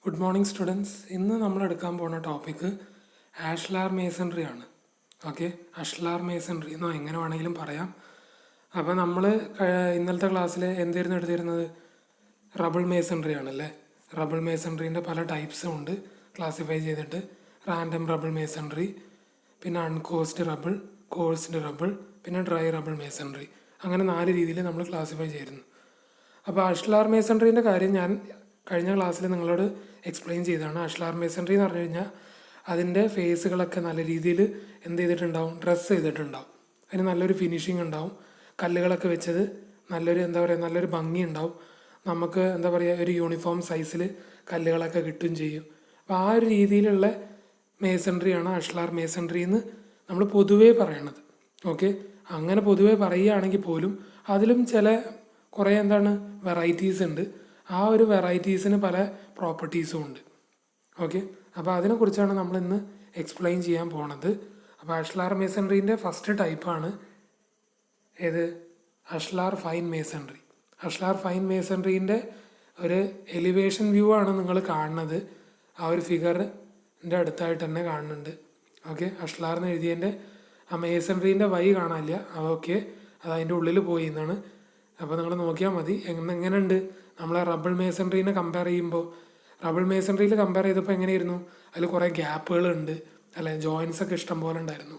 Good morning students. ഇന്ന് നമ്മൾ എടുക്കാൻ പോകുന്ന ടോപ്പിക്ക് ആഷ്ലാർ മേസൺറി ആണ്. ഓക്കെ, അഷ്ലാർ മേസൺറി എന്നോ എങ്ങനെ വേണമെങ്കിലും പറയാം. അപ്പോൾ നമ്മൾ ഇന്നലത്തെ ക്ലാസ്സിൽ എന്തായിരുന്നു എടുത്തിരുന്നത്? റബിൾ മേസൺറി ആണല്ലേ. റബിൾ മേസൺറീൻ്റെ പല ടൈപ്സും ഉണ്ട് ക്ലാസിഫൈ ചെയ്തിട്ട്. റാൻഡം റബിൾ മേസൺറി, പിന്നെ അൺകോസ്ഡ് റബിൾ, കോഴ്സ്ഡ് റബിൾ, പിന്നെ ഡ്രൈ റബിൾ മേസൺറി. അങ്ങനെ 4 രീതിയിൽ നമ്മൾ ക്ലാസിഫൈ ചെയ്തിരുന്നു. അപ്പോൾ അഷ്ലാർ മേസൺറീൻ്റെ കാര്യം ഞാൻ കഴിഞ്ഞ ക്ലാസ്സിൽ നിങ്ങളോട് എക്സ്പ്ലെയിൻ ചെയ്തതാണ്. അഷ്ലാർ മേസൺറി എന്ന് പറഞ്ഞു കഴിഞ്ഞാൽ അതിൻ്റെ ഫേസുകളൊക്കെ നല്ല രീതിയിൽ എന്ത് ചെയ്തിട്ടുണ്ടാവും? ഡ്രസ്സ് ചെയ്തിട്ടുണ്ടാവും. അതിന് നല്ലൊരു ഫിനിഷിങ് ഉണ്ടാവും. കല്ലുകളൊക്കെ വെച്ചത് നല്ലൊരു നല്ലൊരു ഭംഗി ഉണ്ടാവും. നമുക്ക് ഒരു യൂണിഫോം സൈസിൽ കല്ലുകളൊക്കെ കിട്ടുകയും ചെയ്യും. അപ്പോൾ ആ ഒരു രീതിയിലുള്ള മേസൺറിയാണ് അഷ്ലാർ മേസൺറി എന്ന് നമ്മൾ പൊതുവേ പറയണത്. ഓക്കെ, അങ്ങനെ പൊതുവേ പറയുകയാണെങ്കിൽ പോലും അതിലും കുറേ വെറൈറ്റീസ് ഉണ്ട്. ആ ഒരു വെറൈറ്റീസിന് പല പ്രോപ്പർട്ടീസും ഉണ്ട്. ഓക്കെ, അപ്പോൾ അതിനെക്കുറിച്ചാണ് നമ്മൾ ഇന്ന് എക്സ്പ്ലെയിൻ ചെയ്യാൻ പോണത്. അപ്പോൾ അഷ്ലാർ മേസൺറീൻ്റെ ഫസ്റ്റ് ടൈപ്പാണ് ഏത്? Ashlar fine masonry. Ashlar fine മേസൺറീൻ്റെ ഒരു എലിവേഷൻ വ്യൂ ആണ് നിങ്ങൾ കാണുന്നത്. ആ ഒരു ഫിഗറിൻ്റെ അടുത്തായിട്ട് തന്നെ കാണുന്നുണ്ട്. ഓക്കെ, അഷ്ലാർ എന്ന് എഴുതിയതിൻ്റെ ആ മേസൺറീൻ്റെ വൈ കാണാനില്ല. ഓക്കെ, അത് അതിൻ്റെ ഉള്ളിൽ പോയി എന്നാണ്. അപ്പോൾ നിങ്ങൾ നോക്കിയാൽ മതി എങ്ങനെയുണ്ട്. നമ്മളെ റബിൾ മേസൺറീനെ കമ്പയർ ചെയ്യുമ്പോൾ, റബിൾ മേസൺറിയിൽ കമ്പയർ ചെയ്തപ്പോൾ എങ്ങനെയായിരുന്നു? അതിൽ കുറേ ഗ്യാപ്പുകളുണ്ട് അല്ലെ, ജോയിൻസ് ഒക്കെ ഇഷ്ടം പോലെ ഉണ്ടായിരുന്നു.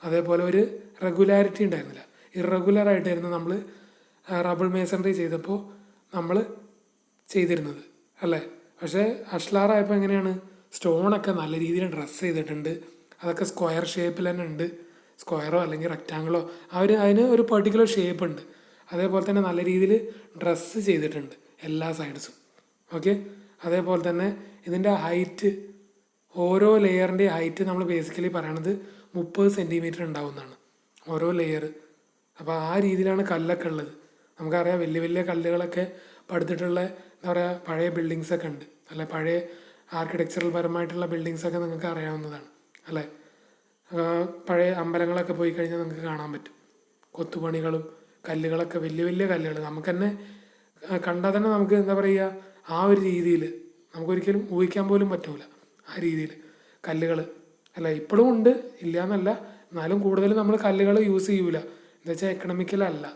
അതേപോലെ ഒരു റെഗുലാരിറ്റി ഉണ്ടായിരുന്നില്ല, ഇറഗുലർ ആയിട്ടായിരുന്നു നമ്മൾ റബിൾ മേസൺറി ചെയ്തപ്പോൾ നമ്മൾ ചെയ്തിരുന്നത് അല്ലേ. പക്ഷേ അഷ്ലാർ ആയപ്പോൾ എങ്ങനെയാണ്? സ്റ്റോണൊക്കെ നല്ല രീതിയിൽ ഡ്രസ്സ് ചെയ്തിട്ടുണ്ട്. അതൊക്കെ സ്ക്വയർ ഷേപ്പിൽ തന്നെ ഉണ്ട്. സ്ക്വയറോ അല്ലെങ്കിൽ റെക്റ്റാങ്കിളോ അതിന് ഒരു പെർട്ടിക്കുലർ ഷേപ്പ് ഉണ്ട്. അതേപോലെ തന്നെ നല്ല രീതിയിൽ ഡ്രസ്സ് ചെയ്തിട്ടുണ്ട് എല്ലാ സൈഡ്സും. ഓക്കെ, അതേപോലെ തന്നെ ഇതിൻ്റെ ഹൈറ്റ്, ഓരോ ലെയറിൻ്റെ ഹൈറ്റ് നമ്മൾ ബേസിക്കലി പറയണത് 30 സെൻറ്റിമീറ്റർ ഉണ്ടാവുന്നതാണ് ഓരോ ലെയർ. അപ്പോൾ ആ രീതിയിലാണ് കല്ലൊക്കെ ഉള്ളത്. നമുക്കറിയാം വലിയ വലിയ കല്ലുകളൊക്കെ പടുത്തിട്ടുള്ള പഴയ ബിൽഡിങ്സൊക്കെ ഉണ്ട് അല്ലെ. പഴയ ആർക്കിടെക്ചറൽ പരമായിട്ടുള്ള ബിൽഡിങ്സൊക്കെ നിങ്ങൾക്ക് അറിയാവുന്നതാണ് അല്ലേ. പഴയ അമ്പലങ്ങളൊക്കെ പോയി കഴിഞ്ഞാൽ നിങ്ങൾക്ക് കാണാൻ പറ്റും കൊത്തുപണികളും കല്ലുകളൊക്കെ, വലിയ വലിയ കല്ലുകൾ. നമുക്ക് തന്നെ കണ്ടാൽ തന്നെ നമുക്ക് ആ ഒരു രീതിയിൽ നമുക്കൊരിക്കലും ഊഹിക്കാൻ പോലും പറ്റൂല. ആ രീതിയിൽ കല്ലുകൾ അല്ല ഇപ്പോഴും ഉണ്ട്, ഇല്ല എന്നല്ല. എന്നാലും കൂടുതലും നമ്മൾ കല്ലുകൾ യൂസ് ചെയ്യൂല. എന്താ വെച്ചാൽ എക്കണമിക്കലല്ല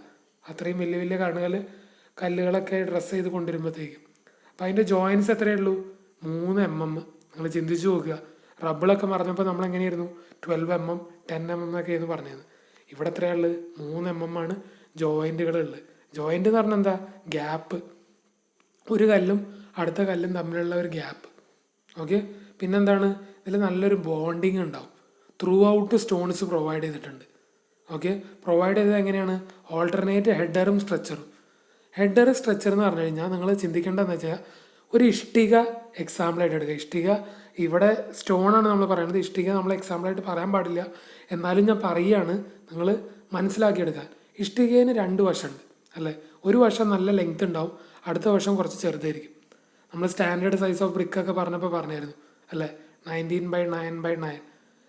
അത്രയും വലിയ വലിയ കല്ലുകളൊക്കെ ഡ്രസ്സ് ചെയ്ത് കൊണ്ടുവരുമ്പോഴത്തേക്കും. അപ്പം അതിൻ്റെ ജോയിൻസ് എത്രയേ ഉള്ളൂ? 3 mm. നിങ്ങൾ ചിന്തിച്ച് നോക്കുക. റബ്ബിളൊക്കെ പറഞ്ഞപ്പോൾ നമ്മൾ എങ്ങനെയായിരുന്നു? 12 mm 10 mm എന്നൊക്കെയായിരുന്നു പറഞ്ഞത്. ഇവിടെ എത്രയുള്ളത്? 3 mm ആണ് ജോയിൻറ്റുകളുള്ളത്. ജോയിൻ്റ് എന്ന് പറഞ്ഞാൽ എന്താ? ഗ്യാപ്പ്, ഒരു കല്ലും അടുത്ത കല്ലും തമ്മിലുള്ള ഒരു ഗ്യാപ്പ്. ഓക്കെ, പിന്നെന്താണ്? ഇതിൽ നല്ലൊരു ബോണ്ടിങ് ഉണ്ടാവും. ത്രൂ ഔട്ട് സ്റ്റോൺസ് പ്രൊവൈഡ് ചെയ്തിട്ടുണ്ട്. ഓക്കെ, പ്രൊവൈഡ് ചെയ്തത് എങ്ങനെയാണ്? ഓൾട്ടർനേറ്റ് ഹെഡറും സ്ട്രെച്ചറും. ഹെഡർ സ്ട്രെച്ചർ എന്ന് പറഞ്ഞു കഴിഞ്ഞാൽ നിങ്ങൾ ചിന്തിക്കേണ്ടതെന്ന് വെച്ചാൽ, ഒരു ഇഷ്ടിക എക്സാമ്പിളായിട്ട് എടുക്കുക. ഇഷ്ടിക ഇവിടെ സ്റ്റോണാണ് നമ്മൾ പറയുന്നത്. ഇഷ്ടിക നമ്മൾ എക്സാമ്പിളായിട്ട് പറയാൻ പാടില്ല, എന്നാലും ഞാൻ പറയുകയാണ് നിങ്ങൾ മനസ്സിലാക്കിയെടുക്കാൻ. ഇഷ്ടികേന് 2 വശമുണ്ട് അല്ലേ. ഒരു വശം നല്ല ലെങ്ത് ഉണ്ടാവും, അടുത്ത വശം കുറച്ച് ചെറുതായിരിക്കും. നമ്മൾ സ്റ്റാൻഡേർഡ് സൈസ് ഓഫ് ബ്രിക്കൊക്കെ പറഞ്ഞപ്പോൾ പറഞ്ഞായിരുന്നു അല്ലേ, 19x9x9.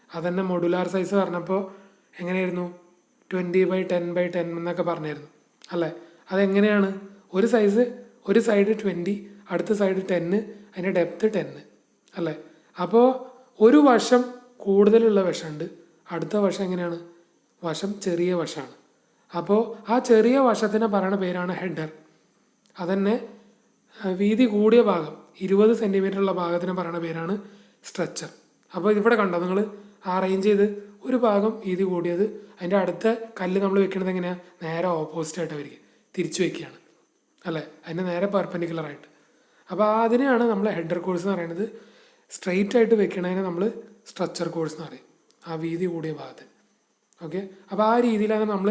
അതന്നെ മൊഡുലാർ സൈസ് പറഞ്ഞപ്പോൾ എങ്ങനെയായിരുന്നു? 20x10x10 എന്നൊക്കെ പറഞ്ഞായിരുന്നു അല്ലേ. അതെങ്ങനെയാണ്? ഒരു സൈഡ് 20, അടുത്ത സൈഡ് 10, അതിൻ്റെ ഡെപ്ത് 10 അല്ലേ. അപ്പോൾ ഒരു വശം കൂടുതലുള്ള വശമുണ്ട്, അടുത്ത വശം എങ്ങനെയാണ്? വശം ചെറിയ വശമാണ്. അപ്പോൾ ആ ചെറിയ വശത്തിനെ പറയുന്ന പേരാണ് ഹെഡർ. അതന്നെ വീതി കൂടിയ ഭാഗം 20 സെൻറ്റിമീറ്റർ ഉള്ള ഭാഗത്തിന് പറയുന്ന പേരാണ് സ്ട്രെച്ചർ. അപ്പോൾ ഇവിടെ കണ്ടോ നിങ്ങൾ? അറേഞ്ച് ചെയ്ത് ഒരു ഭാഗം വീതി കൂടിയത്, അതിൻ്റെ അടുത്ത കല്ല് നമ്മൾ വെക്കണത് എങ്ങനെയാണ്? നേരെ ഓപ്പോസിറ്റായിട്ട് വരിക, തിരിച്ചു വെക്കുകയാണ് അല്ലേ, അതിന് നേരെ പെർപെൻഡിക്കുലറായിട്ട്. അപ്പോൾ അതിനെയാണ് നമ്മൾ ഹെഡർ കോഴ്സ് എന്ന് പറയുന്നത്. സ്ട്രെയിറ്റ് ആയിട്ട് വെക്കണതിനെ നമ്മൾ സ്ട്രെച്ചർ കോഴ്സ് എന്ന് പറയും, ആ വീതി കൂടിയ ഭാഗത്തിന്. ഓക്കെ, അപ്പോൾ ആ രീതിയിലാണ് നമ്മൾ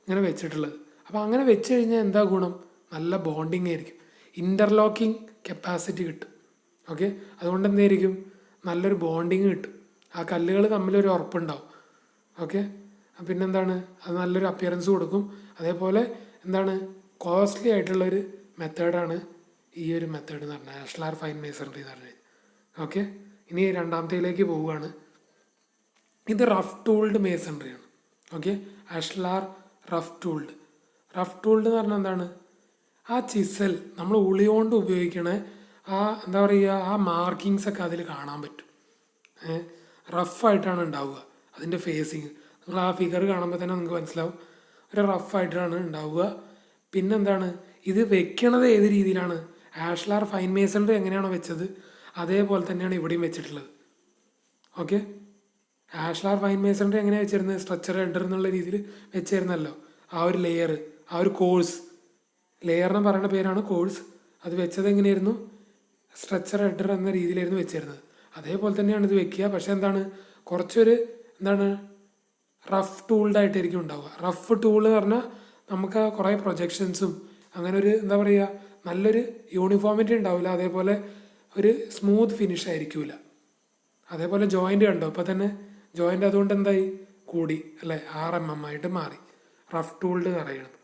ഇങ്ങനെ വെച്ചിട്ടുള്ളത്. അപ്പോൾ അങ്ങനെ വെച്ച് കഴിഞ്ഞാൽ എന്താ ഗുണം? നല്ല ബോണ്ടിങ് ആയിരിക്കും, ഇൻ്റർലോക്കിംഗ് കപ്പാസിറ്റി കിട്ടും. ഓക്കെ, അതുകൊണ്ട് എന്തായിരിക്കും? നല്ലൊരു ബോണ്ടിങ് കിട്ടും. ആ കല്ലുകൾ തമ്മിലൊരു ഉറപ്പുണ്ടാവും. ഓക്കെ, പിന്നെന്താണ്? അത് നല്ലൊരു അപ്പിയറൻസ് കൊടുക്കും. അതേപോലെ കോസ്റ്റ്ലി ആയിട്ടുള്ളൊരു മെത്തേഡാണ് ഈ ഒരു മെത്തേഡ് എന്ന് പറഞ്ഞാൽ അഷ്ലാർ ഫൈൻ മേസൺറി എന്ന് പറഞ്ഞു. ഓക്കെ, ഇനി രണ്ടാമത്തേലേക്ക് പോവുകയാണ്. ഇത് റഫ് ടൂൾഡ് മേസൺറിയാണ്. ഓക്കെ, അഷ്ലാർ റഫ് ടൂൾഡ് എന്ന് പറഞ്ഞാൽ എന്താണ്? ആ ചിസൽ നമ്മൾ ഉളി കൊണ്ട് ഉപയോഗിക്കണ എന്താ പറയുക, ആ മാർക്കിങ്സ് ഒക്കെ അതിൽ കാണാൻ പറ്റും. റഫായിട്ടാണ് ഉണ്ടാവുക അതിൻ്റെ ഫേസിങ്. നിങ്ങൾ ആ ഫിഗർ കാണുമ്പോൾ തന്നെ നിങ്ങൾക്ക് മനസ്സിലാവും ഒരു റഫായിട്ടാണ് ഉണ്ടാവുക. പിന്നെന്താണ്, ഇത് വെക്കണത് ഏത് രീതിയിലാണ്, ആഷ്ലാർ ഫൈൻ മേസൺറി എങ്ങനെയാണോ വെച്ചത് അതേപോലെ തന്നെയാണ് ഇവിടെയും വെച്ചിട്ടുള്ളത്. ഓക്കെ, ആഷ്ലാർ ഫൈൻ മേസൺറി എങ്ങനെയാണ് വെച്ചിരുന്നത്, സ്ട്രക്ചർ ഹെഡർ എന്നുള്ള രീതിയിൽ വെച്ചിരുന്നല്ലോ. ആ ഒരു ലെയർ, ആ ഒരു കോഴ്സ്, ലെയറിന് പറയുന്ന പേരാണ് കോഴ്സ്. അത് വെച്ചത് എങ്ങനെയായിരുന്നു, സ്ട്രക്ചർ ഹെഡർ എന്ന രീതിയിലായിരുന്നു വെച്ചിരുന്നത്. അതേപോലെ തന്നെയാണ് ഇത് വെക്കുക. പക്ഷെ എന്താണ്, കുറച്ചൊരു എന്താണ് റഫ് ടൂൾഡ് ആയിട്ടായിരിക്കും ഉണ്ടാവുക. റഫ് ടൂൾ എന്ന് പറഞ്ഞാൽ നമുക്ക് കുറേ പ്രൊജക്ഷൻസും അങ്ങനെ ഒരു എന്താ പറയുക നല്ലൊരു യൂണിഫോമിറ്റി ഉണ്ടാവില്ല. അതേപോലെ ഒരു സ്മൂത്ത് ഫിനിഷ് ആയിരിക്കില്ല. അതേപോലെ ജോയിൻ്റ് കണ്ടോ, ഇപ്പോൾ തന്നെ ജോയിൻ്റ് അതുകൊണ്ട് എന്തായി കൂടി അല്ലേ, 6 mm ആയിട്ട് മാറി. റഫ് ടൂൾഡ് എന്ന് പറയുന്നത്.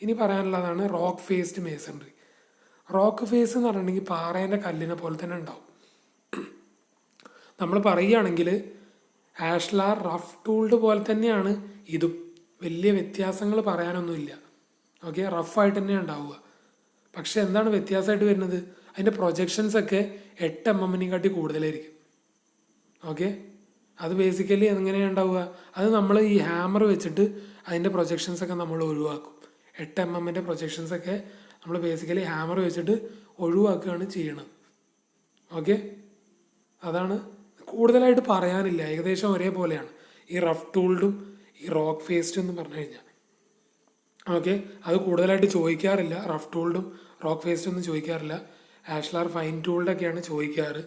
ഇനി പറയാനുള്ളതാണ് rock faced masonry. Rock face എന്ന് പറഞ്ഞിട്ടുണ്ടെങ്കിൽ പാറേൻ്റെ കല്ലിനെ പോലെ തന്നെ ഉണ്ടാവും. നമ്മൾ പറയുകയാണെങ്കിൽ ആഷ്ലാർ റഫ് ടൂൾഡ് പോലെ തന്നെയാണ് ഇതും. വലിയ വ്യത്യാസങ്ങൾ പറയാനൊന്നുമില്ല. ഓക്കെ, റഫായിട്ട് തന്നെ ഉണ്ടാവുക. പക്ഷെ എന്താണ് വ്യത്യാസമായിട്ട് വരുന്നത്, അതിൻ്റെ പ്രൊജക്ഷൻസ് ഒക്കെ 8 mm കൂടുതലായിരിക്കും. ഓക്കെ, അത് ബേസിക്കലി എങ്ങനെയാണ് ഉണ്ടാവുക, അത് നമ്മൾ ഈ ഹാമർ വെച്ചിട്ട് അതിൻ്റെ പ്രൊജക്ഷൻസ് ഒക്കെ നമ്മൾ ഒഴിവാക്കും. 8 mm പ്രൊജക്ഷൻസ് ഒക്കെ നമ്മൾ ബേസിക്കലി ഹാമർ വെച്ചിട്ട് ഒഴിവാക്കുകയാണ് ചെയ്യണത്. ഓക്കെ, അതാണ്, കൂടുതലായിട്ട് പറയാനില്ല, ഏകദേശം ഒരേപോലെയാണ് ഈ റഫ് ടൂൾഡും ഈ റോക്ക് ഫേസ്റ്റും എന്ന് പറഞ്ഞു കഴിഞ്ഞാൽ. ഓക്കെ, അത് കൂടുതലായിട്ട് ചോദിക്കാറില്ല, റഫ് ടൂൾഡും റോക്ക് ഫേസ്റ്റും ഒന്നും ചോദിക്കാറില്ല. Ashlar fine ടൂൾഡൊക്കെയാണ് ചോദിക്കാറ്.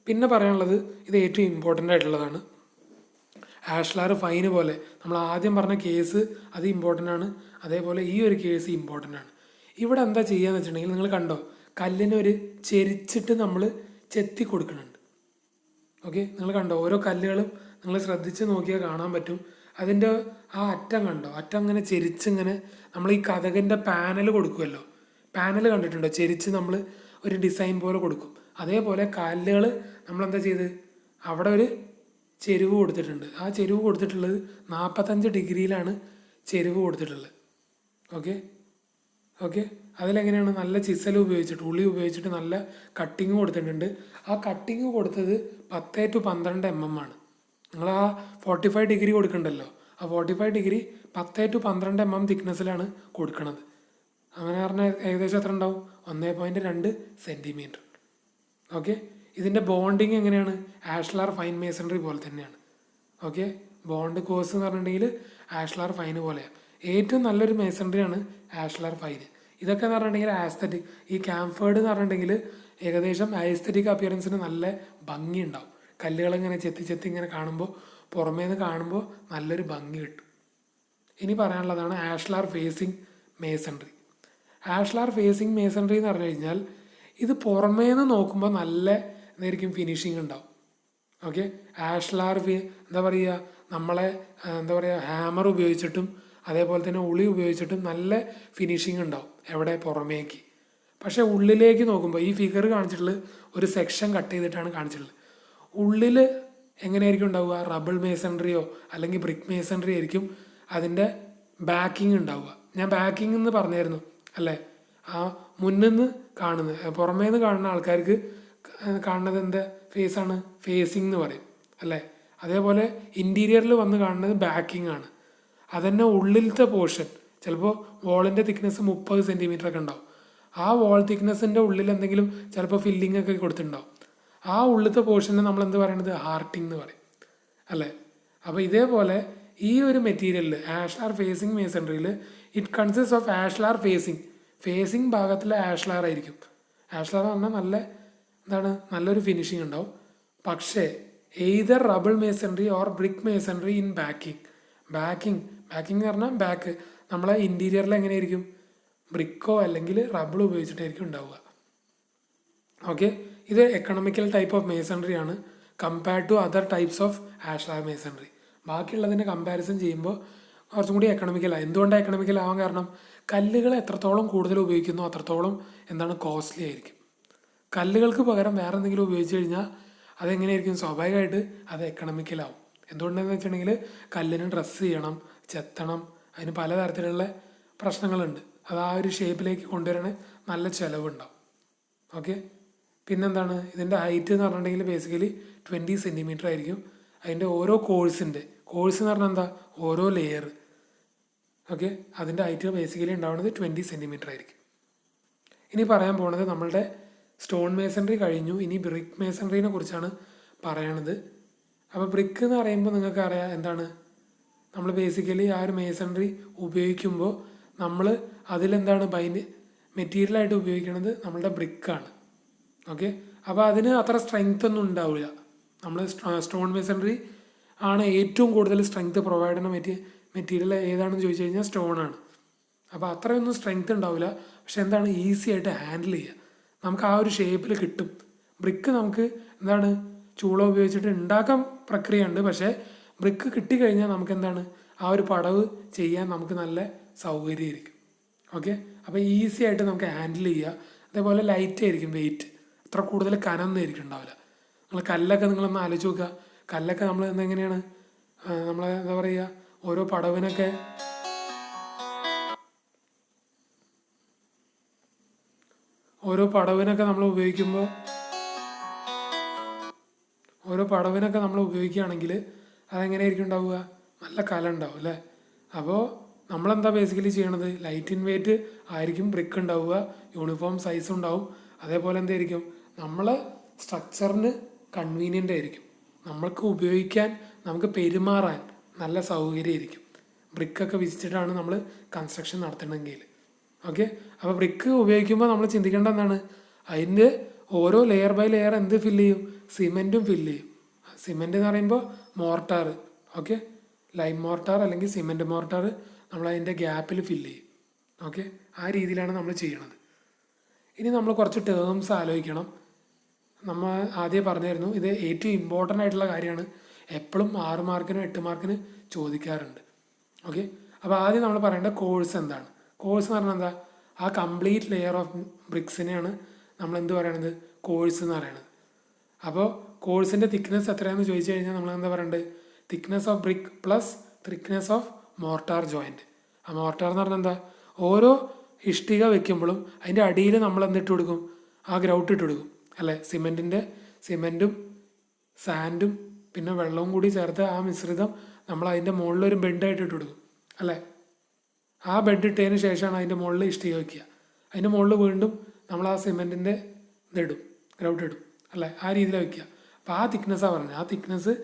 പിന്നെ പറയാനുള്ളത്, ഇത് ഏറ്റവും ഇമ്പോർട്ടൻ്റ് ആയിട്ടുള്ളതാണ്. ആഷ്ലാർ ഫൈന് പോലെ നമ്മൾ ആദ്യം പറഞ്ഞ കേസ് അത് ഇമ്പോർട്ടൻ്റ് ആണ്. അതേപോലെ ഈ ഒരു കേസ് ഇമ്പോർട്ടൻ്റ് ആണ്. ഇവിടെ എന്താ ചെയ്യുകയെന്ന് വെച്ചിട്ടുണ്ടെങ്കിൽ നിങ്ങൾ കണ്ടോ, കല്ലിനൊരു ചെരിച്ചിട്ട് നമ്മൾ ചെത്തി കൊടുക്കുന്നുണ്ട്. ഓക്കെ, നിങ്ങൾ കണ്ടോ, ഓരോ കല്ലുകളും നിങ്ങൾ ശ്രദ്ധിച്ച് നോക്കിയാൽ കാണാൻ പറ്റും. അതിൻ്റെ ആ അറ്റം കണ്ടോ, അറ്റം അങ്ങനെ ചെരിച്ചിങ്ങനെ നമ്മൾ ഈ കതകിൻ്റെ പാനൽ കൊടുക്കുമല്ലോ, പാനൽ കണ്ടിട്ടുണ്ടോ, ചെരിച്ച് നമ്മൾ ഒരു ഡിസൈൻ പോലെ കൊടുക്കും. അതേപോലെ കല്ലുകൾ നമ്മളെന്താ ചെയ്ത് അവിടെ ഒരു ചെരുവ് കൊടുത്തിട്ടുണ്ട്. ആ ചെരുവ് കൊടുത്തിട്ടുള്ളത് 45 ഡിഗ്രിയിലാണ് ചെരുവ് കൊടുത്തിട്ടുള്ളത്. ഓക്കെ ഓക്കെ അതിലെങ്ങനെയാണ്, നല്ല ചിസൽ ഉപയോഗിച്ചിട്ട് ഉളി ഉപയോഗിച്ചിട്ട് നല്ല കട്ടിങ് കൊടുത്തിട്ടുണ്ട്. ആ കട്ടിങ് കൊടുത്തത് 10 to 12 mm ആണ്. നിങ്ങൾ ആ 45 ഡിഗ്രി കൊടുക്കണ്ടല്ലോ, ആ 45 ഡിഗ്രി 10 to 12 mm തിക്നെസ്സിലാണ് കൊടുക്കണത്. അങ്ങനെ പറഞ്ഞാൽ ഏകദേശം എത്ര ഉണ്ടാവും, 1.2 സെൻറ്റിമീറ്റർ. ഓക്കെ, ഇതിൻ്റെ ബോണ്ടിങ് എങ്ങനെയാണ്, ആഷ്ലാർ ഫൈൻ മേസൺറി പോലെ തന്നെയാണ്. ഓക്കെ, ബോണ്ട് കോഴ്സ് എന്ന് പറഞ്ഞിട്ടുണ്ടെങ്കിൽ ആഷ്ലാർ ഫൈന് പോലെയാണ്. ഏറ്റവും നല്ലൊരു മേസൺറിയാണ് ആഷ്ലാർ ഫൈന്. ഇതൊക്കെ എന്ന് പറഞ്ഞിട്ടുണ്ടെങ്കിൽ ആസ്തറ്റിക്, ഈ ക്യാംഫേർഡ് എന്ന് പറഞ്ഞിട്ടുണ്ടെങ്കിൽ ഏകദേശം ആസ്തറ്റിക് അപ്പിയറൻസിന് നല്ല ഭംഗി ഉണ്ടാവും. കല്ലുകളിങ്ങനെ ചെത്തി ചെത്തി ഇങ്ങനെ കാണുമ്പോൾ, പുറമേ നിന്ന് കാണുമ്പോൾ നല്ലൊരു ഭംഗി കിട്ടും. ഇനി പറയാനുള്ളതാണ് ashlar facing masonry. Ashlar facing masonry എന്ന് പറഞ്ഞു കഴിഞ്ഞാൽ ഇത് പുറമേ നിന്ന് നോക്കുമ്പോൾ നല്ല എന്തായിരിക്കും ഫിനിഷിങ് ഉണ്ടാവും. ഓക്കെ, ആഷ്ലാർ എന്താ പറയുക, നമ്മളെ എന്താ പറയുക ഹാമർ ഉപയോഗിച്ചിട്ടും അതേപോലെ തന്നെ ഉളി ഉപയോഗിച്ചിട്ടും നല്ല ഫിനിഷിങ് ഉണ്ടാവും എവിടെ, പുറമേക്ക്. പക്ഷേ ഉള്ളിലേക്ക് നോക്കുമ്പോൾ ഈ ഫിഗർ കാണിച്ചിട്ടുള്ളത് ഒരു സെക്ഷൻ കട്ട് ചെയ്തിട്ടാണ് കാണിച്ചിട്ടുള്ളത്. ഉള്ളിൽ എങ്ങനെയായിരിക്കും ഉണ്ടാവുക, റബിൾ മേസൺറിയോ അല്ലെങ്കിൽ ബ്രിക്ക് മേസൺറി ആയിരിക്കും അതിൻ്റെ ബാക്കിങ് ഉണ്ടാവുക. ഞാൻ ബാക്കിങ് എന്ന് പറഞ്ഞായിരുന്നു അല്ലേ, ആ മുന്നിൽ നിന്ന് കാണുന്നത്, പുറമേ നിന്ന് കാണുന്ന ആൾക്കാർക്ക് കാണുന്നത് എന്താ ഫേസാണ്, ഫേസിങ് എന്ന് പറയും അല്ലേ. അതേപോലെ ഇൻറ്റീരിയറിൽ വന്ന് കാണുന്നത് ബാക്കിംഗ് ആണ്. അതന്നെ ഉള്ളിലത്തെ പോർഷൻ ചിലപ്പോൾ വോളിൻ്റെ തിക്നെസ് 30 സെൻറ്റിമീറ്റർ ഒക്കെ ഉണ്ടാവും. ആ വോൾ തിക്നെസ്സിൻ്റെ ഉള്ളിൽ എന്തെങ്കിലും ചിലപ്പോൾ ഫില്ലിംഗ് ഒക്കെ കൊടുത്തിട്ടുണ്ടാവും. ആ ഉള്ളിലത്തെ പോർഷനെ നമ്മൾ എന്ത് പറയണത്, ഹാർട്ടിങ് എന്ന് പറയും അല്ലേ. അപ്പോൾ ഇതേപോലെ ഈ ഒരു മെറ്റീരിയലിൽ ആഷ്ലാർ ഫേസിങ് മേസൺറിയിൽ it consist of ashlar facing ഭാഗത്തിൽ ആഷ്ലാർ ആയിരിക്കും. ആഷ്ലാർ എന്ന് പറഞ്ഞാൽ നല്ല എന്താണ്, നല്ലൊരു ഫിനിഷിങ് ഉണ്ടാവും. പക്ഷേ either rubble masonry or brick masonry in backing എന്ന് പറഞ്ഞാൽ ബാക്ക് നമ്മളെ ഇൻറ്റീരിയറിൽ എങ്ങനെയായിരിക്കും, ബ്രിക്കോ അല്ലെങ്കിൽ റബിൾ ഉപയോഗിച്ചിട്ടായിരിക്കും ഉണ്ടാവുക. ഓക്കെ, ഇത് എക്കണോമിക്കൽ ടൈപ്പ് ഓഫ് മേസൺറി ആണ് compared to other types of ashlar masonry. ബാക്കിയുള്ളതിനെ കമ്പാരിസൺ ചെയ്യുമ്പോൾ കുറച്ചും കൂടി എക്കണോമിക്കലാണ്. എന്തുകൊണ്ടാണ് എക്കണോമിക്കൽ ആവാൻ കാരണം, കല്ലുകൾ എത്രത്തോളം കൂടുതൽ ഉപയോഗിക്കുന്നു അത്രത്തോളം എന്താണ് കോസ്റ്റ്ലി ആയിരിക്കും. കല്ലുകൾക്ക് പകരം വേറെ എന്തെങ്കിലും ഉപയോഗിച്ച് കഴിഞ്ഞാൽ അതെങ്ങനെയായിരിക്കും, സ്വാഭാവികമായിട്ട് അത് എക്കണോമിക്കലാവും. എന്തുകൊണ്ടെന്ന് വെച്ചിട്ടുണ്ടെങ്കിൽ കല്ലിന് ഡ്രസ്സ് ചെയ്യണം, ചെത്തണം, അതിന് പലതരത്തിലുള്ള പ്രശ്നങ്ങളുണ്ട്. അത് ആ ഒരു ഷേപ്പിലേക്ക് കൊണ്ടുവരണേ നല്ല ചിലവുണ്ടാവും. ഓക്കെ, പിന്നെന്താണ് ഇതിൻ്റെ ഹൈറ്റ് എന്ന് പറഞ്ഞിട്ടുണ്ടെങ്കിൽ ബേസിക്കലി 20 സെൻറ്റിമീറ്റർ ആയിരിക്കും. അതിൻ്റെ ഓരോ കോഴ്സ് എന്ന് പറഞ്ഞാൽ എന്താ, ഓരോ ലെയർ. ഓക്കെ, അതിൻ്റെ ഹൈറ്റ് ബേസിക്കലി ഉണ്ടാവുന്നത് 20 സെൻറ്റിമീറ്റർ ആയിരിക്കും. ഇനി പറയാൻ പോകുന്നത് നമ്മളുടെ സ്റ്റോൺ മേസൺറി കഴിഞ്ഞു. ഇനി ബ്രിക്ക് മേസൺറിനെ കുറിച്ചാണ് പറയണത്. അപ്പോൾ ബ്രിക്ക് എന്ന് പറയുമ്പോൾ നിങ്ങൾക്ക് അറിയാം എന്താണ്, നമ്മൾ ബേസിക്കലി ആ ഒരു മേസൺറി ഉപയോഗിക്കുമ്പോൾ നമ്മൾ അതിലെന്താണ് മെറ്റീരിയലായിട്ട് ഉപയോഗിക്കുന്നത് നമ്മളുടെ ബ്രിക്കാണ്. ഓക്കെ, അപ്പോൾ അതിന് അത്ര സ്ട്രെങ്ത് ഒന്നും ഉണ്ടാവില്ല. നമ്മൾ സ്റ്റോൺ മേസൺറി ആണ് ഏറ്റവും കൂടുതൽ സ്ട്രെങ്ത് പ്രൊവൈഡ് ചെയ്യുന്ന മെറ്റീരിയൽ ഏതാണെന്ന് ചോദിച്ചു കഴിഞ്ഞാൽ സ്റ്റോണാണ്. അപ്പോൾ അത്രയൊന്നും സ്ട്രെങ്ത് ഉണ്ടാവില്ല. പക്ഷെ എന്താണ്, ഈസി ആയിട്ട് ഹാൻഡിൽ ചെയ്യുക, നമുക്ക് ആ ഒരു ഷേപ്പിൽ കിട്ടും. ബ്രിക്ക് നമുക്ക് എന്താണ് ചൂള ഉപയോഗിച്ചിട്ട് ഉണ്ടാക്കാൻ പ്രക്രിയ ഉണ്ട്. പക്ഷേ ബ്രിക്ക് കിട്ടിക്കഴിഞ്ഞാൽ നമുക്ക് എന്താണ് ആ ഒരു പടവ് ചെയ്യാൻ നമുക്ക് നല്ല സൗകര്യമായിരിക്കും. ഓക്കെ, അപ്പോൾ ഈസി ആയിട്ട് നമുക്ക് ഹാൻഡിൽ ചെയ്യുക. അതേപോലെ ലൈറ്റ് ആയിരിക്കും, വെയിറ്റ് അത്ര കൂടുതൽ കനമൊന്നും ആയിരിക്കും ഉണ്ടാവില്ല. നിങ്ങൾ കല്ലൊക്കെ നിങ്ങളൊന്ന് ആലോചിച്ച് നോക്കുക. കല്ലൊക്കെ നമ്മൾ എങ്ങനെയാണ് നമ്മൾ എന്താ പറയുക, ഓരോ പടവിനൊക്കെ നമ്മൾ ഉപയോഗിക്കുകയാണെങ്കിൽ അതെങ്ങനെയായിരിക്കും ഉണ്ടാവുക, നല്ല കല ഉണ്ടാവും അല്ലേ. അപ്പോൾ നമ്മളെന്താ ബേസിക്കലി ചെയ്യണത്, ലൈറ്റ് ഇൻ വെയിറ്റ് ആയിരിക്കും ബ്രിക്ക് ഉണ്ടാവുക, യൂണിഫോം സൈസ് ഉണ്ടാവും. അതേപോലെ എന്തായിരിക്കും, നമ്മളെ സ്ട്രക്ചറിന് കൺവീനിയൻ്റ് ആയിരിക്കും, നമ്മൾക്ക് ഉപയോഗിക്കാൻ നമുക്ക് പെരുമാറാൻ നല്ല സൗകര്യമായിരിക്കും. ബ്രിക്കൊക്കെ വിരിച്ചിട്ടാണ് നമ്മൾ കൺസ്ട്രക്ഷൻ നടത്തണമെങ്കിൽ. ഓക്കെ, അപ്പോൾ ബ്രിക്ക് ഉപയോഗിക്കുമ്പോൾ നമ്മൾ ചിന്തിക്കേണ്ട എന്താണ്, അതിൻ്റെ ഓരോ ലെയർ ബൈ ലെയർ എന്ത് ഫില്ല് ചെയ്യും, സിമെൻറ്റും ഫില്ല് ചെയ്യും. സിമെൻറ്റ് എന്ന് പറയുമ്പോൾ മോർട്ടാർ, ഓക്കെ, ലൈം മോർട്ടാർ അല്ലെങ്കിൽ സിമെൻറ്റ് മോർട്ടാർ നമ്മൾ അതിൻ്റെ ഗ്യാപ്പിൽ ഫില്ല് ചെയ്യും. ഓക്കെ, ആ രീതിയിലാണ് നമ്മൾ ചെയ്യണത്. ഇനി നമ്മൾ കുറച്ച് ടേംസ് ആലോചിക്കണം. നമ്മൾ ആദ്യം പറഞ്ഞായിരുന്നു, ഇത് ഏറ്റവും ഇമ്പോർട്ടൻ്റ് ആയിട്ടുള്ള കാര്യമാണ്, എപ്പോഴും 6 മാർക്കിനും 8 മാർക്കിന് ചോദിക്കാറുണ്ട്. ഓക്കെ, അപ്പോൾ ആദ്യം നമ്മൾ പറയേണ്ട കോഴ്സ് എന്താണ്. കോഴ്സ് എന്ന് പറഞ്ഞാൽ എന്താ, ആ കംപ്ലീറ്റ് ലെയർ ഓഫ് ബ്രിക്സിനെയാണ് നമ്മൾ എന്ത് പറയണത്, കോഴ്സ് എന്ന് പറയണത്. അപ്പോൾ കോഴ്സിൻ്റെ തിക്നെസ് എത്രയാണെന്ന് ചോദിച്ചു കഴിഞ്ഞാൽ നമ്മൾ എന്താ പറയേണ്ടത്, thickness of brick plus thickness of mortar joint. ആ മോർട്ടാർ എന്ന് പറഞ്ഞാൽ എന്താ, ഓരോ ഇഷ്ടിക വെക്കുമ്പോഴും അതിൻ്റെ അടിയിൽ നമ്മൾ എന്തിട്ട് കൊടുക്കും, ആ ഗ്രൗട്ട് ഇട്ട് കൊടുക്കും അല്ലേ. സിമെൻറ്റും സാൻഡും പിന്നെ വെള്ളവും കൂടി ചേർത്ത് ആ മിശ്രിതം നമ്മൾ അതിൻ്റെ മുകളിലൊരു ബെഡായിട്ട് ഇട്ട് കൊടുക്കും അല്ലേ. ആ ബെഡ് ഇട്ടതിന് ശേഷമാണ് അതിൻ്റെ മുകളിൽ ഇഷ്ടിക വയ്ക്കുക. അതിൻ്റെ മുകളിൽ വീണ്ടും നമ്മൾ ആ സിമെൻറ്റിൻ്റെ ഇതിടും, ഗ്രൗട്ട് ഇടും അല്ലേ. ആ രീതിയിൽ വയ്ക്കുക. അപ്പോൾ ആ തിക്നെസ്സാണ് പറഞ്ഞത്. ആ തിക്നെസ്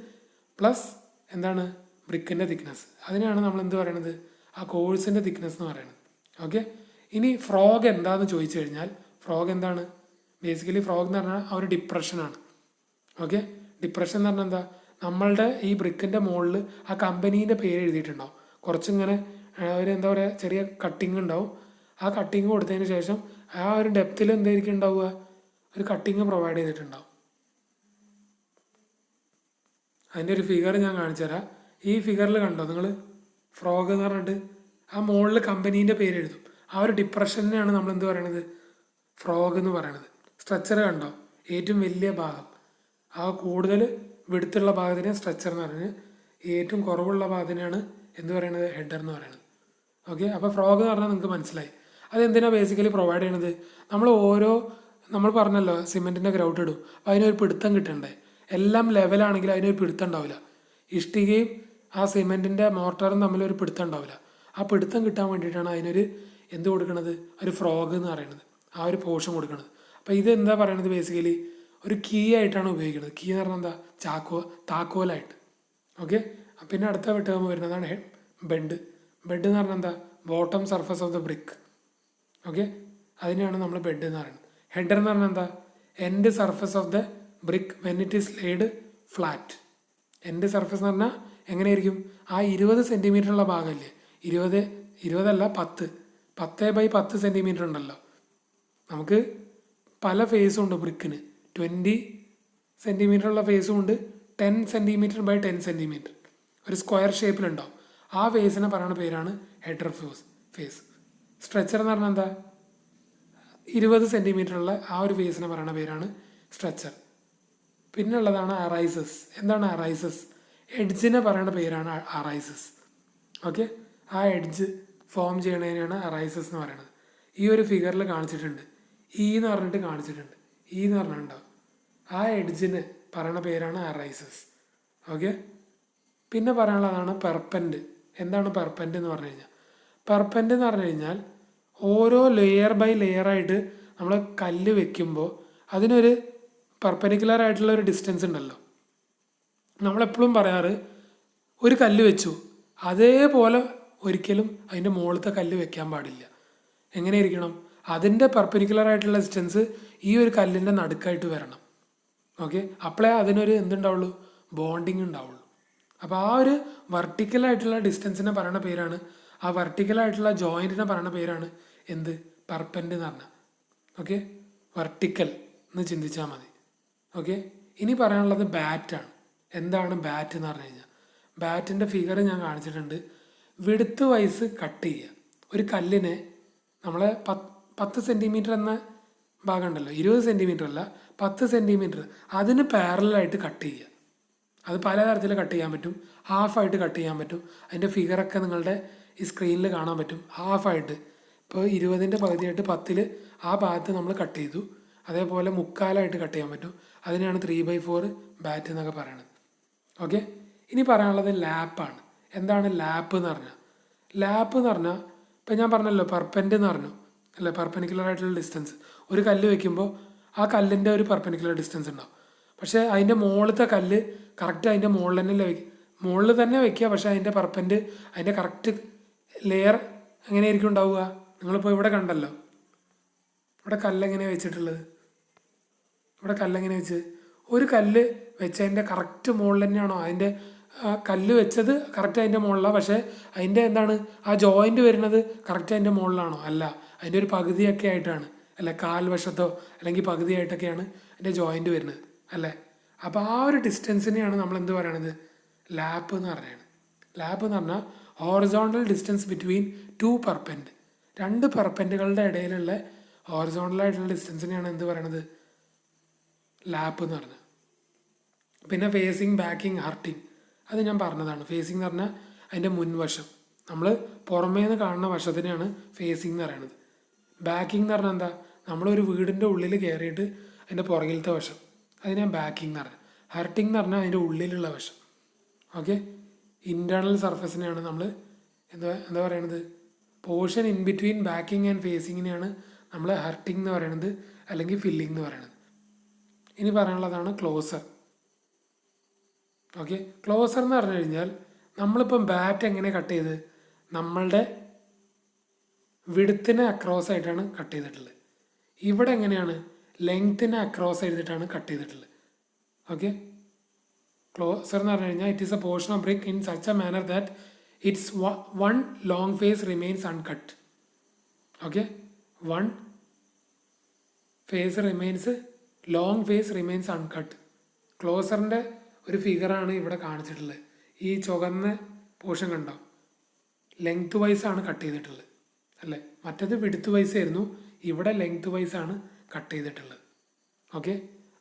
പ്ലസ് എന്താണ്, ബ്രിക്കിൻ്റെ തിക്നെസ്, അതിനെയാണ് നമ്മൾ എന്ത് പറയണത്, ആ കോഴ്സിൻ്റെ തിക്നെസ് എന്ന് പറയുന്നത്. ഓക്കെ, ഇനി ഫ്രോഗ് എന്താണെന്ന് ചോദിച്ചു കഴിഞ്ഞാൽ, ഫ്രോഗ് എന്താണ്, ബേസിക്കലി ഫ്രോഗ് എന്ന് പറഞ്ഞാൽ ആ ഒരു ഡിപ്രഷനാണ്. ഓക്കെ, ഡിപ്രഷൻ എന്ന് പറഞ്ഞാൽ എന്താ, നമ്മളുടെ ഈ ബ്രിക്കിൻ്റെ മുകളിൽ ആ കമ്പനീൻ്റെ പേര് എഴുതിയിട്ടുണ്ടാവും. കുറച്ചിങ്ങനെ ഒരു എന്താ പറയുക, ചെറിയ കട്ടിങ് ഉണ്ടാവും. ആ കട്ടിങ് കൊടുത്തതിന് ശേഷം ആ ഒരു ഡെപ്തിൽ എന്തായിരിക്കും ഉണ്ടാവുക, ഒരു കട്ടിങ് പ്രൊവൈഡ് ചെയ്തിട്ടുണ്ടാവും. അതിൻ്റെ ഒരു ഫിഗർ ഞാൻ കാണിച്ചു തരാം. ഈ ഫിഗറിൽ കണ്ടോ നിങ്ങൾ, ഫ്രോഗ് എന്ന് പറഞ്ഞിട്ട് ആ മുകളിൽ കമ്പനീൻ്റെ പേര് എഴുതും. ആ ഒരു ഡിപ്രഷനെയാണ് നമ്മൾ എന്ത് പറയണത്, ഫ്രോഗ് എന്ന് പറയണത്. സ്ട്രക്ചർ കണ്ടോ, ഏറ്റവും വലിയ ഭാഗം, ആ കൂടുതൽ വെടുത്തുള്ള ഭാഗത്തിനെ സ്ട്രക്ചർ എന്ന് പറയുന്നത്, ഏറ്റവും കുറവുള്ള ഭാഗത്തിനാണ് എന്ത് പറയണത്, ഹെഡർ എന്ന് പറയുന്നത്. ഓക്കെ, അപ്പോൾ ഫ്രോഗ് എന്ന് പറഞ്ഞാൽ നിങ്ങൾക്ക് മനസ്സിലായി. അതെന്തിനാണ് ബേസിക്കലി പ്രൊവൈഡ് ചെയ്യണത്, നമ്മൾ പറഞ്ഞല്ലോ സിമെൻറ്റിൻ്റെ ഗ്രൗട്ട് ഇടും, അപ്പോൾ അതിനൊരു പിടുത്തം കിട്ടണ്ടേ. എല്ലാം ലെവലാണെങ്കിൽ അതിനൊരു പിടുത്തം ഉണ്ടാവില്ല. ഇഷ്ടികയും ആ സിമെൻറ്റിൻ്റെ മോർട്ടറും തമ്മിലൊരു പിടുത്തം ഉണ്ടാവില്ല. ആ പിടുത്തം കിട്ടാൻ വേണ്ടിയിട്ടാണ് അതിനൊരു എന്ത് കൊടുക്കണത്, ഒരു ഫ്രോഗ് എന്ന് പറയുന്നത്, ആ ഒരു പോർഷൻ കൊടുക്കണത്. അപ്പോൾ ഇത് എന്താ പറയണത്, ബേസിക്കലി ഒരു കീ ആയിട്ടാണ് ഉപയോഗിക്കുന്നത്. കീ എന്ന് പറഞ്ഞാൽ എന്താ, താക്കോലായിട്ട്. ഓക്കെ, പിന്നെ അടുത്ത ടേം വരുന്നതാണ് ബെഡ്. ബെഡ് എന്ന് പറഞ്ഞാൽ എന്താ, bottom surface of the brick. Okay, അതിനെയാണ് നമ്മൾ ബെഡ് എന്ന് പറയുന്നത്. ഹെഡർ എന്ന് പറഞ്ഞാൽ എന്താ, end surface of the brick when it is laid flat. End surface എന്ന് പറഞ്ഞാൽ എങ്ങനെയായിരിക്കും, ആ 20 സെൻറ്റിമീറ്ററുള്ള ഭാഗമല്ലേ, 20 അല്ല 10 സെൻറ്റിമീറ്റർ ഉണ്ടല്ലോ. നമുക്ക് പല ഫേസും ഉണ്ട് ബ്രിക്കിന്. 20 സെൻറ്റിമീറ്റർ ഉള്ള ഫേസും ഉണ്ട്, 10 സെൻറ്റിമീറ്റർ ബൈ 10 സെൻറ്റിമീറ്റർ ഒരു സ്ക്വയർ ഷേപ്പിലുണ്ടാവും. ആ ഫേസിനെ പറയുന്ന പേരാണ് ഹെഡർ ഫേസ്. സ്ട്രെച്ചർ എന്ന് പറഞ്ഞാൽ എന്താ, 20 സെൻറ്റിമീറ്ററുള്ള ആ ഒരു ഫേസിനെ പറയുന്ന പേരാണ് സ്ട്രെച്ചർ. പിന്നെ ഉള്ളതാണ് അറൈസസ്. എന്താണ് അറൈസസ്, എഡ്ജിനെ പറയുന്ന പേരാണ് അറൈസസ്. ഓക്കെ, ആ എഡ്ജ് ഫോം ചെയ്യണതിനാണ് അറൈസസ് എന്ന് പറയുന്നത്. ഈ ഒരു ഫിഗറിൽ കാണിച്ചിട്ടുണ്ട്, എന്ന് പറഞ്ഞിട്ട് കാണിച്ചിട്ടുണ്ട്. ഈ എന്ന് പറഞ്ഞിട്ടുണ്ടാവും. ആ എഡ്ജിന് പറയണ പേരാണ് അറൈസസ്. ഓക്കെ. പിന്നെ പറയാനുള്ളതാണ് പെർപെൻഡ്. എന്താണ് പെർപെൻഡ് എന്ന് പറഞ്ഞു കഴിഞ്ഞാൽ? പെർപെൻഡ് എന്ന് പറഞ്ഞു കഴിഞ്ഞാൽ ഓരോ ലെയർ ബൈ ലെയർ ആയിട്ട് നമ്മൾ കല്ല് വെക്കുമ്പോൾ അതിനൊരു പെർപെൻഡിക്കുലർ ആയിട്ടുള്ള ഒരു ഡിസ്റ്റൻസ് ഉണ്ടല്ലോ. നമ്മളെപ്പോഴും പറയാറ് ഒരു കല്ല് വെച്ചു അതേപോലെ ഒരിക്കലും അതിൻ്റെ മുകളിലത്തെ കല്ല് വെക്കാൻ പാടില്ല. എങ്ങനെ ഇരിക്കണം? അതിൻ്റെ പെർപെൻഡിക്കുലർ ആയിട്ടുള്ള ഡിസ്റ്റൻസ് ഈ ഒരു കല്ലിൻ്റെ നടുക്കായിട്ട് വരണം. ഓക്കെ. അപ്പോഴേ അതിനൊരു എന്തുണ്ടാവുള്ളൂ? ബോണ്ടിങ് ഉണ്ടാവുള്ളൂ. അപ്പോൾ ആ ഒരു വെർട്ടിക്കലായിട്ടുള്ള ഡിസ്റ്റൻസിനെ പറയുന്ന പേരാണ്, ആ വെർട്ടിക്കലായിട്ടുള്ള ജോയിൻറ്റിനെ പറയുന്ന പേരാണ് എന്ത്? പെർപെൻഡ് എന്ന് പറഞ്ഞാൽ. ഓക്കെ. വെർട്ടിക്കൽ എന്ന് ചിന്തിച്ചാൽ മതി. ഓക്കെ. ഇനി പറയാനുള്ളത് ബാറ്റാണ്. എന്താണ് ബാറ്റ് എന്ന് പറഞ്ഞു കഴിഞ്ഞാൽ? ബാറ്റിൻ്റെ ഫിഗർ ഞാൻ കാണിച്ചിട്ടുണ്ട്. വിഡ്ത്ത് വൈസ് കട്ട് ചെയ്യുക. ഒരു കല്ലിനെ നമ്മൾ 10 സെൻറ്റിമീറ്റർ എന്ന ഭാഗം ഉണ്ടല്ലോ, 20 സെൻറ്റിമീറ്റർ അല്ല 10 സെൻറ്റിമീറ്റർ, അതിന് പാരലായിട്ട് കട്ട് ചെയ്യുക. അത് പലതരത്തിൽ കട്ട് ചെയ്യാൻ പറ്റും. ഹാഫായിട്ട് കട്ട് ചെയ്യാൻ പറ്റും. അതിൻ്റെ ഫിഗറൊക്കെ നിങ്ങളുടെ ഈ സ്ക്രീനിൽ കാണാൻ പറ്റും. ഹാഫായിട്ട് ഇപ്പോൾ 20ൻ്റെ പകുതിയായിട്ട് 10 ആ ഭാഗത്ത് നമ്മൾ കട്ട് ചെയ്തു. അതേപോലെ മുക്കാലായിട്ട് കട്ട് ചെയ്യാൻ പറ്റും. അതിനെയാണ് 3/4 ബാറ്റ് എന്നൊക്കെ പറയണത്. ഓക്കെ. ഇനി പറയാനുള്ളത് ലാപ്പാണ്. എന്താണ് ലാപ്പ് എന്ന് പറഞ്ഞാൽ? ലാപ്പ് എന്ന് പറഞ്ഞാൽ ഇപ്പം ഞാൻ പറഞ്ഞല്ലോ പെർപെൻഡ് എന്ന് പറഞ്ഞു അല്ലേ, പെർപെൻഡിക്കുലർ ആയിട്ടുള്ള ഡിസ്റ്റൻസ്. ഒരു കല്ല് വെക്കുമ്പോൾ ആ കല്ലിൻ്റെ ഒരു പെർപെൻഡിക്കുലർ ഡിസ്റ്റൻസ് ഉണ്ടാവും. പക്ഷേ അതിൻ്റെ മുകളിലത്തെ കല്ല് കറക്റ്റ് അതിൻ്റെ മുകളിൽ തന്നെ വെക്കുക. പക്ഷേ അതിൻ്റെ പെർപെൻഡ് അതിൻ്റെ കറക്റ്റ് ലെയർ എങ്ങനെയായിരിക്കും ഉണ്ടാവുക? നിങ്ങളിപ്പോൾ ഇവിടെ കണ്ടല്ലോ, ഇവിടെ കല്ലെങ്ങനെയാണ് വെച്ചിട്ടുള്ളത്? ഇവിടെ കല്ലെങ്ങനെ വെച്ച്? ഒരു കല്ല് വെച്ചതിൻ്റെ കറക്റ്റ് മുകളിൽ തന്നെയാണോ? അതിൻ്റെ കല്ല് വെച്ചത് കറക്റ്റ് അതിൻ്റെ മുകളിലാണ്, പക്ഷേ അതിൻ്റെ എന്താണ് ആ ജോയിൻറ്റ് വരുന്നത് കറക്റ്റ് അതിൻ്റെ മുകളിലാണോ? അല്ല, അതിൻ്റെ ഒരു പകുതിയൊക്കെ ആയിട്ടാണ്, അല്ലെ കാൽവശത്തോ അല്ലെങ്കിൽ പകുതിയായിട്ടൊക്കെയാണ് അതിൻ്റെ ജോയിൻറ്റ് വരുന്നത് അല്ലേ. അപ്പോൾ ആ ഒരു ഡിസ്റ്റൻസിനെയാണ് നമ്മൾ എന്ത് പറയണത്? ലാപ്പ് എന്ന് പറയുന്നത്. ലാപ്പ് എന്ന് പറഞ്ഞാൽ ഹോറിസോണ്ടൽ ഡിസ്റ്റൻസ് ബിറ്റ്വീൻ 2 പെർപെൻഡ്. 2 പെർപെൻഡുകളുടെ ഇടയിലുള്ള ഹോറിസോണ്ടലായിട്ടുള്ള ഡിസ്റ്റൻസിനെയാണ് എന്ത് പറയണത്? ലാപ്പ് എന്ന് പറഞ്ഞത്. പിന്നെ ഫേസിങ്, ബാക്കിങ്, ഹർട്ടിങ് അത് ഞാൻ പറഞ്ഞതാണ്. ഫേസിങ് എന്ന് പറഞ്ഞാൽ അതിൻ്റെ മുൻവശം, നമ്മൾ പുറമേ നിന്ന് കാണുന്ന വശത്തിനെയാണ് ഫേസിങ് എന്ന് പറയുന്നത്. ബാക്കിങ് എന്ന് പറഞ്ഞാൽ എന്താ? നമ്മളൊരു വീടിൻ്റെ ഉള്ളിൽ കയറിയിട്ട് അതിൻ്റെ പുറകിലത്തെ വശം, അതിനെ ബാക്കിങ് എന്ന് പറഞ്ഞത്. ഹർട്ടിങ് എന്ന് പറഞ്ഞാൽ അതിൻ്റെ ഉള്ളിലുള്ള വശം. ഓക്കെ. ഇൻറ്റേർണൽ സർഫസിനെയാണ് നമ്മൾ എന്താ പറയണത്? Portion in between backing and ഫേസിങ്ങിനെയാണ് നമ്മൾ ഹർട്ടിങ് എന്ന് പറയണത് അല്ലെങ്കിൽ ഫില്ലിംഗ് എന്ന് പറയണത്. ഇനി പറയാനുള്ളതാണ് ക്ലോസർ. ഓക്കെ. ക്ലോസർ എന്ന് പറഞ്ഞു കഴിഞ്ഞാൽ നമ്മളിപ്പം ബാറ്റ് എങ്ങനെ കട്ട് ചെയ്ത്? നമ്മളുടെ വിഡ്ത്തിനെ അക്രോസ് ആയിട്ടാണ് കട്ട് ചെയ്തിട്ടുള്ളത്. ഇവിടെ എങ്ങനെയാണ്? ലെങ്ത്തിനെ അക്രോസ് ചെയ്തിട്ടാണ് കട്ട് ചെയ്തിട്ടുള്ളത്. ഓക്കെ. ക്ലോസർ എന്ന് പറഞ്ഞു കഴിഞ്ഞാൽ it is a portion of brick in such a manner that its one long face remains uncut. Okay. One face remains long face remains uncut. ക്ലോസറിൻ്റെ ഒരു ഫിഗറാണ് ഇവിടെ കാണിച്ചിട്ടുള്ളത്. ഈ ചുവന്ന പോർഷൻ കണ്ടോ? ലെങ്ത് വൈസാണ് കട്ട് ചെയ്തിട്ടുള്ളത് അല്ലേ. മറ്റത് വിഡ്ത്ത് വൈസ് ആയിരുന്നു, ഇവിടെ ലെങ്ത് വൈസാണ് കട്ട് ചെയ്തിട്ടുള്ളത്. ഓക്കെ.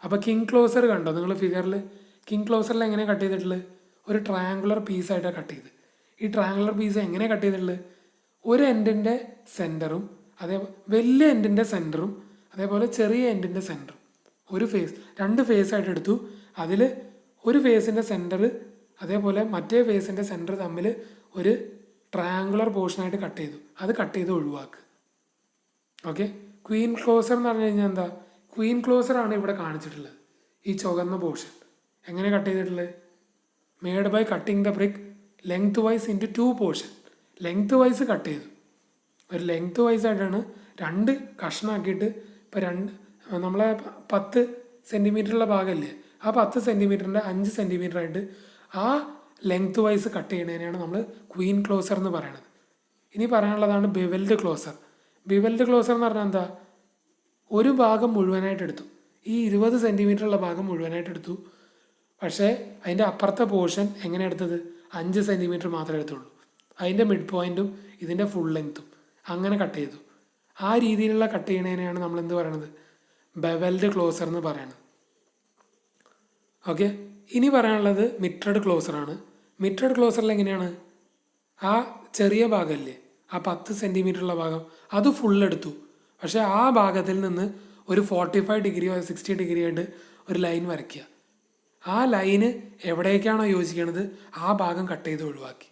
അപ്പോൾ കിങ് ക്ലോസർ കണ്ടോ നിങ്ങൾ ഫിഗറിൽ? കിങ് ക്ലോസറിൽ എങ്ങനെയാണ് കട്ട് ചെയ്തിട്ടുള്ളത്? ഒരു ട്രയാങ്കുലർ പീസായിട്ടാണ് കട്ട് ചെയ്ത്. ഈ ട്രയാങ്കുലർ പീസ് എങ്ങനെ കട്ട് ചെയ്തിട്ടുള്ളത്? ഒരു എൻഡിൻ്റെ സെൻറ്ററും വലിയ എൻഡിൻ്റെ സെൻറ്ററും അതേപോലെ ചെറിയ എൻഡിൻ്റെ സെൻറ്ററും ഒരു ഫേസ്, 2 ഫേസായിട്ട് എടുത്തു. അതിൽ ഒരു ഫേസിൻ്റെ സെൻറ്റർ അതേപോലെ മറ്റേ ഫേസിൻ്റെ സെൻറ്റർ തമ്മിൽ ഒരു ട്രയാങ്കുലർ പോർഷനായിട്ട് കട്ട് ചെയ്തു. അത് കട്ട് ചെയ്ത് ഒഴിവാക്കുക. ഓക്കെ. ക്വീൻ ക്ലോസർ എന്ന് പറഞ്ഞു കഴിഞ്ഞാൽ എന്താ? ക്വീൻ ക്ലോസർ ആണ് ഇവിടെ കാണിച്ചിട്ടുള്ളത്. ഈ ചുവന്ന പോർഷൻ എങ്ങനെ കട്ട് ചെയ്തിട്ടുള്ളത്? Made by cutting the brick lengthwise into 2 portion. Lengthwise cut ചെയ്തു. ഒരു ലെങ്ത് വൈസ് ആയിട്ടാണ് 2 കഷ്ണമാക്കിയിട്ട്. ഇപ്പോൾ നമ്മളെ 10 സെൻറ്റിമീറ്ററുള്ള ഭാഗമല്ലേ, ആ 10 സെൻറ്റിമീറ്ററിൻ്റെ 5 സെൻറ്റിമീറ്റർ ആയിട്ട് ആ ലെങ്ത് വൈസ് കട്ട് ചെയ്യണതിനാണ് നമ്മൾ ക്വീൻ ക്ലോസർ എന്ന് പറയുന്നത്. ഇനി പറയാനുള്ളതാണ് ബെവൽഡ് ക്ലോസർ. ബെവൽഡ് ക്ലോസർ എന്ന് പറഞ്ഞാൽ എന്താ? ഒരു ഭാഗം മുഴുവനായിട്ട് എടുത്തു. ഈ 20 സെൻറ്റിമീറ്ററുള്ള ഭാഗം മുഴുവനായിട്ട് എടുത്തു. പക്ഷേ അതിൻ്റെ അപ്പുറത്തെ പോർഷൻ എങ്ങനെ എടുത്തത്? 5 സെൻറ്റിമീറ്റർ മാത്രമേ എടുത്തുള്ളൂ. അതിൻ്റെ മിഡ് പോയിൻറ്റും ഇതിൻ്റെ ഫുൾ ലെങ്ത്തും അങ്ങനെ കട്ട് ചെയ്തു. ആ രീതിയിലുള്ള കട്ട് ചെയ്യണതിനെയാണ് നമ്മൾ എന്ത് പറയണത്? ബെവൽഡ് ക്ലോസർ എന്ന് പറയണത്. ഓക്കെ. ഇനി പറയാനുള്ളത് മിറ്റഡ് ക്ലോസറാണ്. മിറ്റഡ് ക്ലോസറിൽ എങ്ങനെയാണ്? ആ ചെറിയ ഭാഗമല്ലേ, ആ 10 സെൻറ്റിമീറ്ററുള്ള ഭാഗം അത് ഫുള്ളെടുത്തു. പക്ഷേ ആ ഭാഗത്തിൽ നിന്ന് ഒരു 45 ഡിഗ്രിയോ 60 ഡിഗ്രി ആയിട്ട് ഒരു ലൈൻ വരയ്ക്കുക. ആ ലൈന് എവിടേക്കാണോ യോജിക്കണത് ആ ഭാഗം കട്ട് ചെയ്ത് ഒഴിവാക്കി.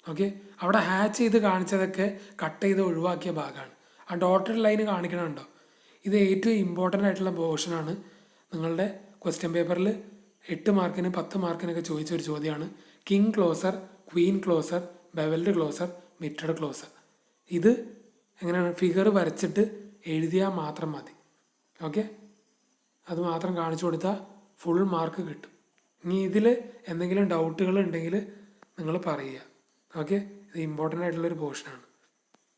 ഓക്കെ, അവിടെ ഹാച്ച് ചെയ്ത് കാണിച്ചതൊക്കെ കട്ട് ചെയ്ത് ഒഴിവാക്കിയ ഭാഗമാണ്. ആ ഡോട്ടഡ് ലൈന് കാണിക്കണമുണ്ടോ, ഇത് ഏറ്റവും ഇമ്പോർട്ടൻ്റ് ആയിട്ടുള്ള പോർഷനാണ്. നിങ്ങളുടെ ക്വസ്റ്റ്യൻ പേപ്പറിൽ 8 മാർക്കിന് 10 മാർക്കിനൊക്കെ ചോദിച്ച ഒരു ചോദ്യമാണ്. King closer, queen closer, bevelled closer, mitred closer. ഇത് എങ്ങനെയാണ് ഫിഗർ വരച്ചിട്ട് എഴുതിയാൽ മാത്രം മതി. ഓക്കെ, അത് മാത്രം കാണിച്ചു കൊടുത്താൽ ഫുൾ മാർക്ക് കിട്ടും. ഇനി ഇതിൽ എന്തെങ്കിലും ഡൗട്ടുകൾ ഉണ്ടെങ്കിൽ നിങ്ങൾ പറയുക. ഓക്കെ, ഇത് ഇമ്പോർട്ടൻ്റ് ആയിട്ടുള്ളൊരു പോർഷനാണ്.